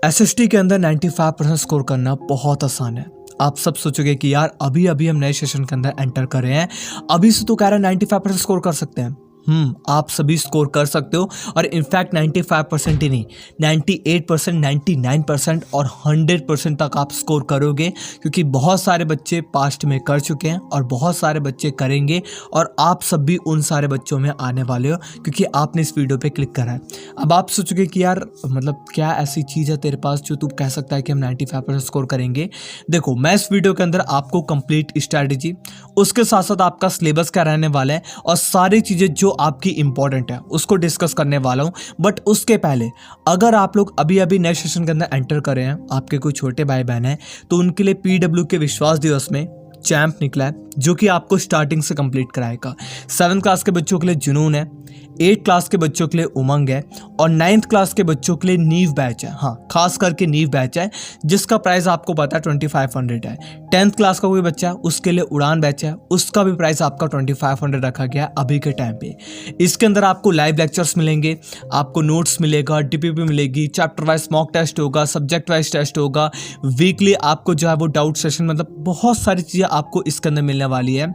SST के अंदर 95% score करना बहुत आसान है। आप सब सोचोगे कि यार अभी अभी हम नए सेशन के अंदर एंटर कर रहे हैं, अभी से तो कह रहे हैं 95% स्कोर कर सकते हैं। आप सभी स्कोर कर सकते हो और इनफैक्ट 95% ही नहीं, 98%, 99% और 100% तक आप स्कोर करोगे, क्योंकि बहुत सारे बच्चे पास्ट में कर चुके हैं और बहुत सारे बच्चे करेंगे और आप सब भी उन सारे बच्चों में आने वाले हो, क्योंकि आपने इस वीडियो पे क्लिक करा है। अब आप सोचोगे कि यार मतलब क्या ऐसी चीज़ है तेरे पास जो तू कह सकता है कि हम 95% स्कोर करेंगे। देखो, मैं इस वीडियो के अंदर आपको कंप्लीट स्ट्रैटेजी, उसके साथ साथ आपका सिलेबस क्या रहने वाला है और सारी चीज़ें जो आपकी इंपॉर्टेंट है उसको डिस्कस करने वाला हूं। बट उसके पहले अगर आप लोग अभी अभी नए सेशन के अंदर एंटर कर रहे हैं, आपके कोई छोटे भाई बहन हैं, तो उनके लिए पीडब्ल्यू के विश्वास दिवस में चैंप निकला है जो कि आपको स्टार्टिंग से कंप्लीट कराएगा। 7th क्लास के बच्चों के लिए जुनून है, 8th क्लास के बच्चों के लिए उमंग है और 9th क्लास के बच्चों के लिए नीव बैच है। हाँ, खास करके नीव बैच है जिसका प्राइस आपको पता है 2500 है। 10th क्लास का कोई बच्चा है उसके लिए उड़ान बैच है, उसका भी प्राइस आपका 2500 रखा गया है अभी के टाइम पे। इसके अंदर आपको लाइव लेक्चर्स मिलेंगे, आपको नोट्स मिलेगा, डीपीपी मिलेगी, चैप्टर वाइज मॉक टेस्ट होगा, सब्जेक्ट वाइज टेस्ट होगा, वीकली आपको जो है वो डाउट सेशन, मतलब बहुत सारी चीज़ें आपको इसके अंदर मिलने वाली है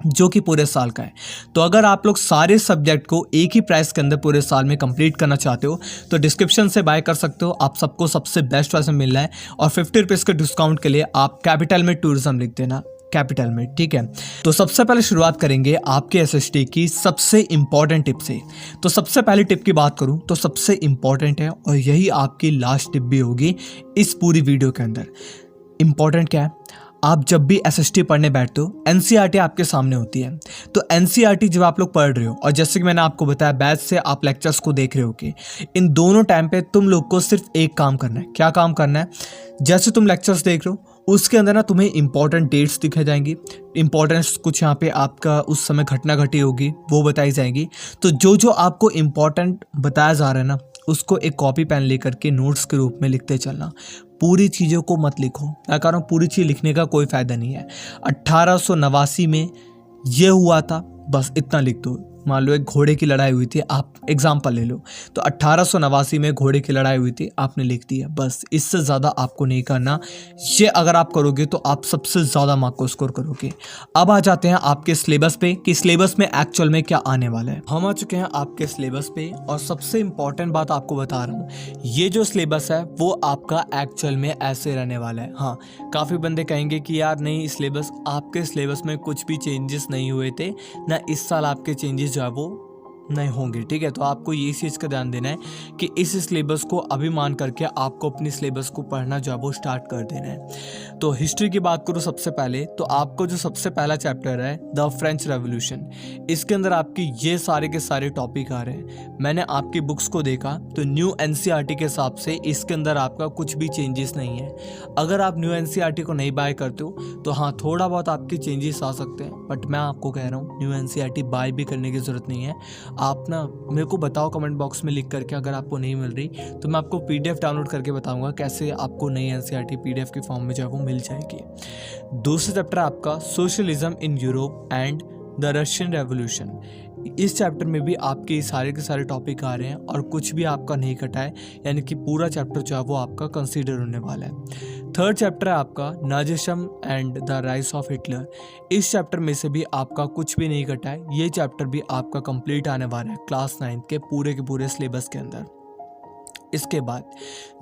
जो कि पूरे साल का है। तो अगर आप लोग सारे सब्जेक्ट को एक ही प्राइस के अंदर पूरे साल में कंप्लीट करना चाहते हो तो डिस्क्रिप्शन से बाय कर सकते हो। आप सबको सबसे बेस्ट प्राइस में मिल रहा है और 50 रुपीज़ के डिस्काउंट के लिए आप कैपिटल में टूरिज्म लिख देना, कैपिटल में, ठीक है। तो सबसे पहले शुरुआत करेंगे आपके एसएसटी की सबसे इंपॉर्टेंट टिप से। तो सबसे पहले टिप की बात करूं तो सबसे इंपॉर्टेंट है और यही आपकी लास्ट टिप भी होगी इस पूरी वीडियो के अंदर। इंपॉर्टेंट क्या है? आप जब भी एसएसटी पढ़ने बैठते हो एनसीईआरटी आपके सामने होती है। तो एनसीईआरटी जब आप लोग पढ़ रहे हो और जैसे कि मैंने आपको बताया बैच से आप लेक्चर्स को देख रहे हो कि इन दोनों टाइम पे तुम लोग को सिर्फ एक काम करना है। क्या काम करना है? जैसे तुम लेक्चर्स देख रहे हो उसके अंदर ना तुम्हें इंपॉर्टेंट डेट्स दिखाई जाएंगी, इंपॉर्टेंस कुछ यहाँ पे आपका उस समय घटना घटी होगी वो बताई जाएंगी। तो जो जो आपको इंपॉर्टेंट बताया जा रहा है ना उसको एक कॉपी पेन लेकर के नोट्स के रूप में लिखते चलना। पूरी चीज़ों को मत लिखो, मैं कह रहा हूँ पूरी चीज़ लिखने का कोई फ़ायदा नहीं है। 1889 में ये हुआ था, बस इतना लिख दो। मान लो एक घोड़े की लड़ाई हुई थी, आप एग्जाम्पल ले लो, तो 1889 में घोड़े की लड़ाई हुई थी, आपने लिख दिया, बस। इससे ज़्यादा आपको नहीं करना। ये अगर आप करोगे तो आप सबसे ज़्यादा मार्क को स्कोर करोगे। अब आ जाते हैं आपके सिलेबस पे कि सिलेबस में एक्चुअल में क्या आने वाला है। हम आ चुके हैं आपके सिलेबस पे और सबसे इंपॉर्टेंट बात आपको बता रहा हूँ, ये जो सिलेबस है वो आपका एक्चुअल में ऐसे रहने वाला है। हाँ, काफ़ी बंदे कहेंगे कि यार नहीं, सिलेबस, आपके सिलेबस में कुछ भी चेंजेस नहीं हुए थे ना, इस साल आपके चेंजेस जो है वो नहीं होंगे, ठीक है। तो आपको ये चीज़ का ध्यान देना है कि इस सिलेबस को अभी मान करके आपको अपनी सिलेबस को पढ़ना जो है वो स्टार्ट कर देना है। तो हिस्ट्री की बात करूँ सबसे पहले, तो आपको जो सबसे पहला चैप्टर है द फ्रेंच रेवोल्यूशन, इसके अंदर आपकी ये सारे के सारे टॉपिक आ रहे हैं। मैंने आपकी बुक्स को देखा तो न्यू एनसीईआरटी के हिसाब से इसके अंदर आपका कुछ भी चेंजेस नहीं है। अगर आप न्यू एनसीईआरटी को नहीं बाय करते हो तो हाँ, थोड़ा बहुत आपके चेंजेस आ सकते हैं, बट मैं आपको कह रहा हूँ न्यू एनसीईआरटी बाय भी करने की ज़रूरत नहीं है। आप ना मेरे को बताओ कमेंट बॉक्स में लिख करके, अगर आपको नहीं मिल रही तो मैं आपको पीडीएफ डाउनलोड करके बताऊंगा कैसे आपको नई एनसीईआरटी पीडीएफ के फॉर्म में जो है वो मिल जाएगी। दूसरा चैप्टर आपका socialism in Europe and the Russian revolution. इस चैप्टर में भी आपके सारे के सारे टॉपिक आ रहे हैं और कुछ भी आपका नहीं कटा है, यानी कि पूरा चैप्टर जो है वो आपका कंसीडर होने वाला है। थर्ड चैप्टर है आपका Nazism and the rise of Hitler. इस चैप्टर में से भी आपका कुछ भी नहीं कटा है, ये चैप्टर भी आपका कंप्लीट आने वाला है क्लास 9 के पूरे सिलेबस के अंदर। इसके बाद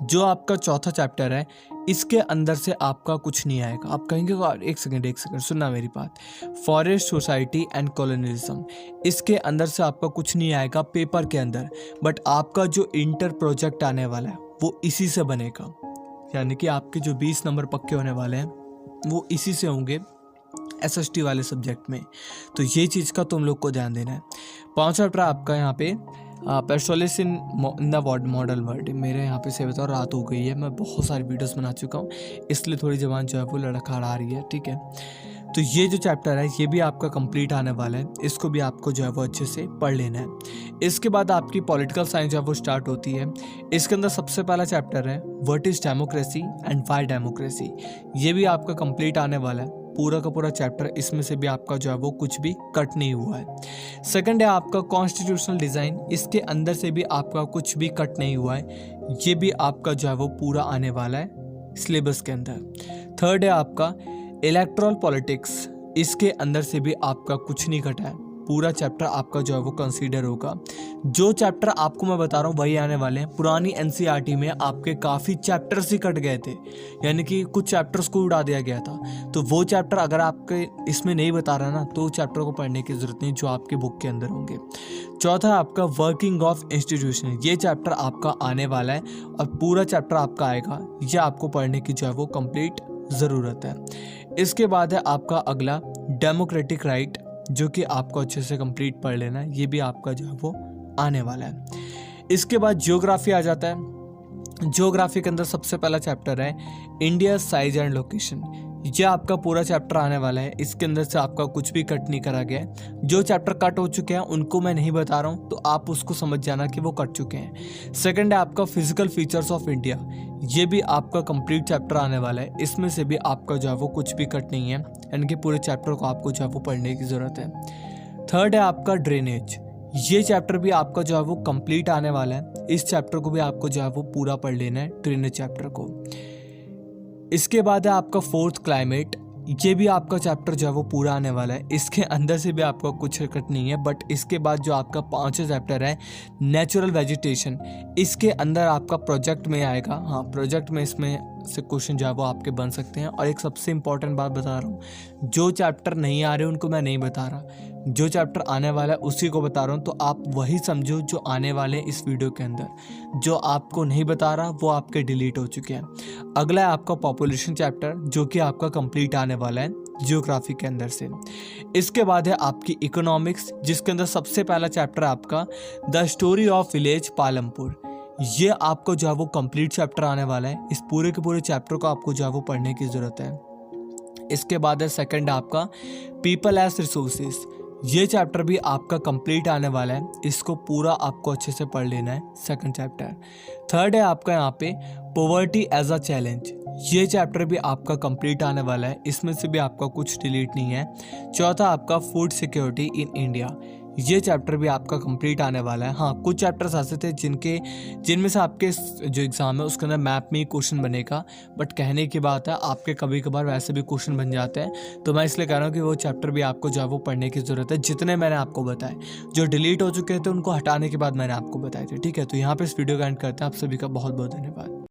जो आपका चौथा चैप्टर है, इसके अंदर से आपका कुछ नहीं आएगा। आप कहेंगे एक सेकंड सुनना मेरी बात। फॉरेस्ट सोसाइटी एंड कॉलोनियलिज्म, इसके अंदर से आपका कुछ नहीं आएगा पेपर के अंदर, बट आपका जो इंटर प्रोजेक्ट आने वाला है वो इसी से बनेगा, यानी कि आपके जो 20 नंबर पक्के होने वाले हैं वो इसी से होंगे एसएसटी वाले सब्जेक्ट में। तो ये चीज़ का तुम लोग को ध्यान देना है। पाँचवा चैप्टर आपका यहाँ पे पेस्टोलिस इन द मॉडल वर्ल्ड। मेरे यहाँ पे से बताओ रात हो गई है, मैं बहुत सारी वीडियोस बना चुका हूँ, इसलिए थोड़ी ज़बान जो है वो लड़खड़ा रही है, ठीक है। तो ये जो चैप्टर है ये भी आपका कंप्लीट आने वाला है, इसको भी आपको जो है वो अच्छे से पढ़ लेना है। इसके बाद आपकी पॉलिटिकल साइंस जो है वो स्टार्ट होती है। इसके अंदर सबसे पहला चैप्टर है what is democracy and why democracy. ये भी आपका कंप्लीट आने वाला है, पूरा का पूरा चैप्टर, इसमें से भी आपका जो है वो कुछ भी कट नहीं हुआ है। सेकंड है आपका कॉन्स्टिट्यूशनल डिज़ाइन, इसके अंदर से भी आपका कुछ भी कट नहीं हुआ है। ये भी आपका जो है वो पूरा आने वाला है सिलेबस के अंदर। थर्ड है आपका इलेक्ट्रल पॉलिटिक्स, इसके अंदर से भी आपका कुछ नहीं कटा है, पूरा चैप्टर आपका जो है वो कंसीडर होगा। जो चैप्टर आपको मैं बता रहा हूँ वही आने वाले हैं। पुरानी एनसीईआरटी में आपके काफ़ी चैप्टर्स ही कट गए थे, यानी कि कुछ चैप्टर्स को उड़ा दिया गया था, तो वो चैप्टर अगर आपके इसमें नहीं बता रहा ना तो चैप्टर को पढ़ने की ज़रूरत नहीं जो आपके बुक के अंदर होंगे। चौथा आपका वर्किंग ऑफ इंस्टीट्यूशन, ये चैप्टर आपका आने वाला है और पूरा चैप्टर आपका आएगा, ये आपको पढ़ने की जो है वो कंप्लीट ज़रूरत है। इसके बाद है आपका अगला डेमोक्रेटिक राइट, जो कि आपको अच्छे से कंप्लीट पढ़ लेना है, ये भी आपका जो है वो आने वाला है। इसके बाद ज्योग्राफी आ जाता है। ज्योग्राफी के अंदर सबसे पहला चैप्टर है इंडिया साइज एंड लोकेशन, ये आपका पूरा चैप्टर आने वाला है। इसके अंदर से आपका कुछ भी कट नहीं करा गया है। जो चैप्टर कट हो चुके हैं उनको मैं नहीं बता रहा हूँ, तो आप उसको समझ जाना कि वो कट चुके हैं। सेकंड है आपका फिजिकल फीचर्स ऑफ इंडिया, ये भी आपका कंप्लीट चैप्टर आने वाला है। इसमें से भी आपका जो है वो कुछ भी कट नहीं है, यानी कि पूरे चैप्टर को आपको जो है वो पढ़ने की ज़रूरत है। थर्ड है आपका ड्रेनेज, ये चैप्टर भी आपका जो है वो कंप्लीट आने वाला है। इस चैप्टर को भी आपको जो है वो पूरा पढ़ लेना है, ड्रेनेज चैप्टर को। इसके बाद है आपका फोर्थ क्लाइमेट, ये भी आपका चैप्टर जो है वो पूरा आने वाला है। इसके अंदर से भी आपका कुछ हरकत नहीं है, बट इसके बाद जो आपका पांचवा चैप्टर है नेचुरल वेजिटेशन, इसके अंदर आपका प्रोजेक्ट में आएगा। हाँ, प्रोजेक्ट में इसमें से क्वेश्चन जो है वो आपके बन सकते हैं। और एक सबसे इंपॉर्टेंट बात बता रहा हूँ, जो चैप्टर नहीं आ रहे उनको मैं नहीं बता रहा, जो चैप्टर आने वाला है उसी को बता रहा हूँ, तो आप वही समझो जो आने वाले हैं इस वीडियो के अंदर। जो आपको नहीं बता रहा वो आपके डिलीट हो चुके हैं। अगला है आपका पॉपुलेशन चैप्टर, जो कि आपका कंप्लीट आने वाला है जियोग्राफी के अंदर से। इसके बाद है आपकी इकोनॉमिक्स, जिसके अंदर सबसे पहला चैप्टर है आपका the story of village Palampur, ये आपको जो है वो कंप्लीट चैप्टर आने वाला है। इस पूरे के पूरे चैप्टर को आपको जो है वो पढ़ने की ज़रूरत है। इसके बाद है सेकंड आपका पीपल एज रिसोर्सेज, ये चैप्टर भी आपका कंप्लीट आने वाला है। इसको पूरा आपको अच्छे से पढ़ लेना है, सेकंड चैप्टर। थर्ड है आपका यहाँ पे पॉवर्टी एज अ चैलेंज, ये चैप्टर भी आपका कंप्लीट आने वाला है। इसमें से भी आपका कुछ डिलीट नहीं है। चौथा आपका फूड सिक्योरिटी इन इंडिया, ये चैप्टर भी आपका कंप्लीट आने वाला है। हाँ, कुछ चैप्टर्स ऐसे थे जिनमें से आपके जो एग्ज़ाम है उसके अंदर मैप में ही क्वेश्चन बनेगा, बट कहने की बात है आपके कभी कभार वैसे भी क्वेश्चन बन जाते हैं, तो मैं इसलिए कह रहा हूँ कि वो चैप्टर भी आपको जो है वो पढ़ने की ज़रूरत है। जितने मैंने आपको बताए, जो डिलीट हो चुके थे उनको हटाने के बाद मैंने आपको बताए थे। ठीक है, तो यहाँ पर इस वीडियो का एंड करते हैं। आप सभी का बहुत बहुत धन्यवाद।